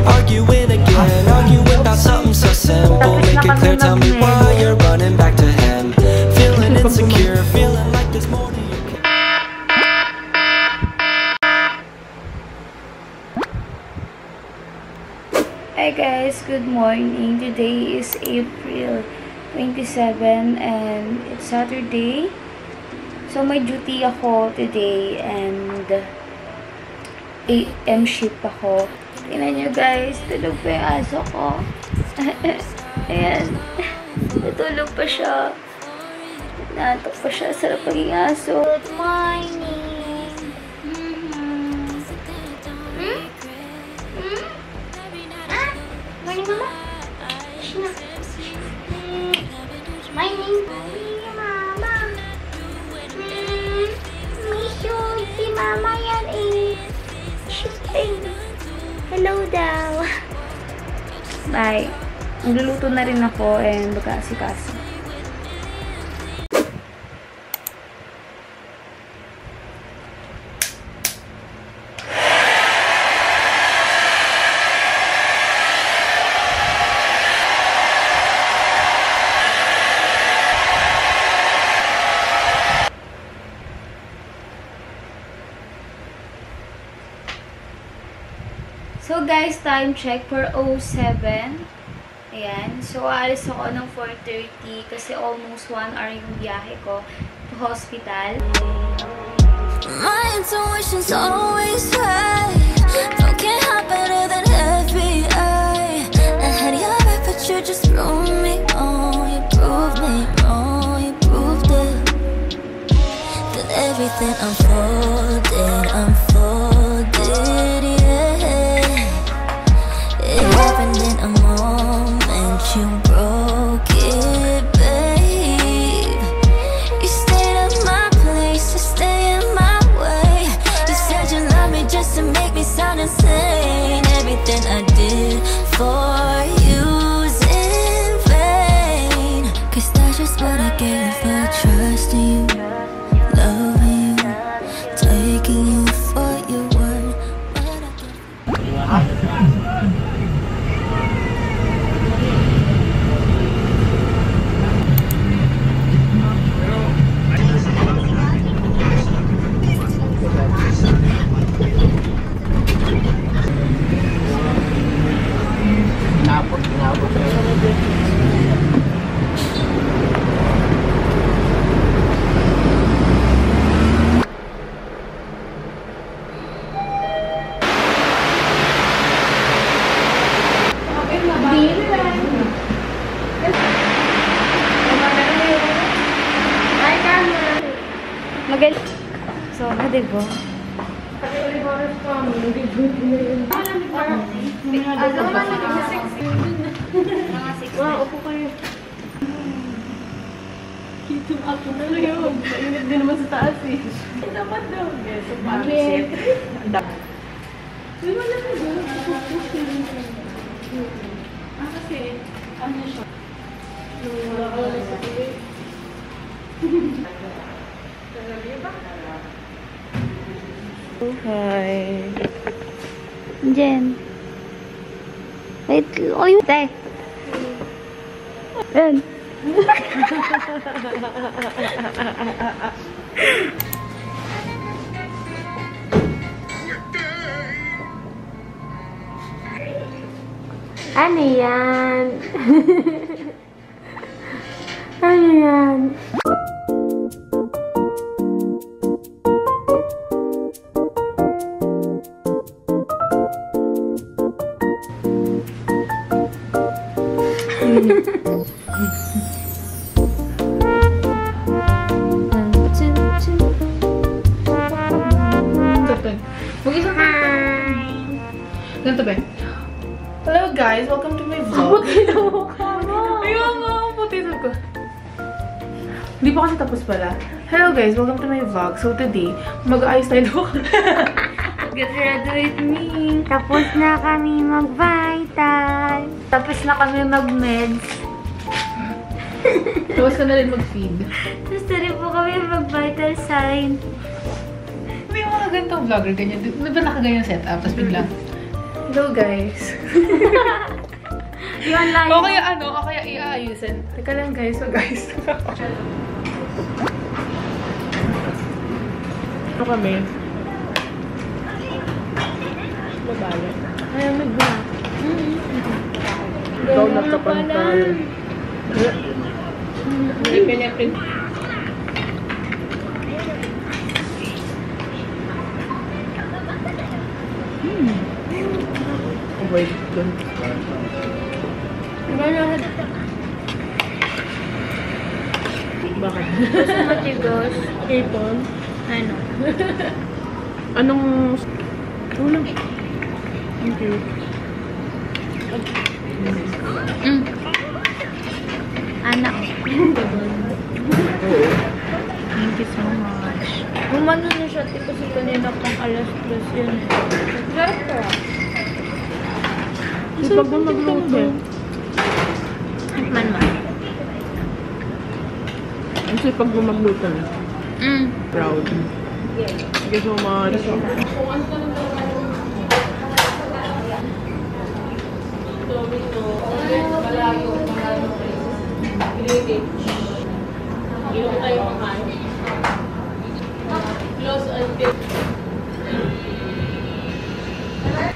Arguing again, arguing about something so simple. Make it clear, tell me why you're running back to him. Feeling insecure, feeling like there's more to you. Hi guys, good morning. Today is April 27 and it's Saturday. So may duty ako today and 8 AM shift ako. Tingnan nyo guys, tulog pa yung aso ko. Ayan, natulog pa siya. Natok pa siya, sarap paging aso. Good morning! Morning, Mama. Shina. Morning. Mama. Miss you. Si Mama yan eh. Hello daw. Bye. Nagluluto na rin ako and mag-aasikaso. So guys, time check for 07. Ayan. So aalis ako ng 4:30 kasi almost 1 hour yung biyahe ko to hospital. My intuition's always right. Don't get hot better than FBI. I had your back but you just proved me wrong. You proved me wrong. You proved it. That everything unfolded, yeah. It happened in a moment, you broke it, babe. You stayed at my place, you stay in my way. You said you love me just to make me sound insane. Everything I did for you's in vain. Cause that's just what I get for trusting you, loving you, taking you for your word. Magaling. So, diba? Wow, upo kayo. Kitong ako na yun. Mainit din naman sa taas eh. Dapat daw. Yes, so parang set. Diba na rin doon? Kasi, ano siya? Wala ka lang sa TV. Hi. Jen. Wait. Oh, you there. Jen. Ano yan? Ano yan? Ganito ba? Hello guys, welcome to my vlog. Ayun nga, puti ko. Hindi pa kasi tapos pala. Hello guys, welcome to my vlog. So today, mag-ayos tayo. Get ready with me. Tapos na kami mag-vital. Tapos na kami mag-meds. Tapos ka na rin mag-feed. Tapos na rin po kami mag-vital sign. May mga ganitong vlogger, ganyan. May ba nakaganyan setup? Tapos biglang, Hello guys. Yun lang. O kaya ano, o kaya iaayusin. Teka lang guys, so guys. Ito kami. Babala. Ay, mag-black. Ikaw nagkapantal. Pinipin. Oh my God. Bakit? Gusto matigos. Ipon? Ano? Anong... Ulo. Thank you. Anak. Thank you so much. Umano na siya, kasi kanina pang alas 3 yun. Gata. Ipag mo magluto. Man. Ang sipag mo magluto na. Proud. Thank you so much.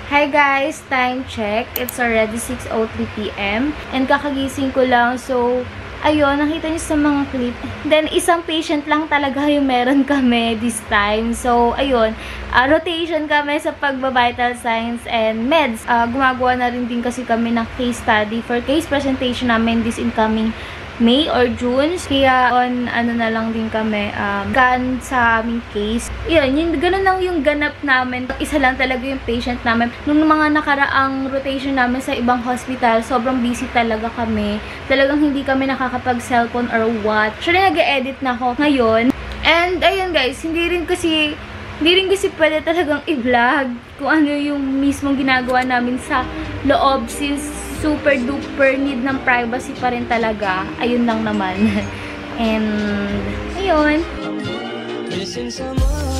Hi guys, time check. It's already 6:03 PM and kakagising ko lang. So, ayun, nakita niyo sa mga clip. Then, isang patient lang talaga yung meron kami this time. So, ayun, rotation kami sa pagba-vital signs and meds. Gumagawa na rin din kasi kami ng case study for case presentation namin this incoming May or June. Kaya on ano na lang din kami kan sa aming case. Yun, ganun lang yung ganap namin. Isa lang talaga yung patient namin. Nung mga nakaraang rotation namin sa ibang hospital, sobrang busy talaga kami. Talagang hindi kami nakakapag-cellphone or what. Actually, nag-edit na ako ngayon. And ayun guys, hindi rin kasi pwede talagang i-vlog kung ano yung mismong ginagawa namin sa loob since super duper need ng privacy pa rin talaga. Ayun lang naman. And ayun. Missing someone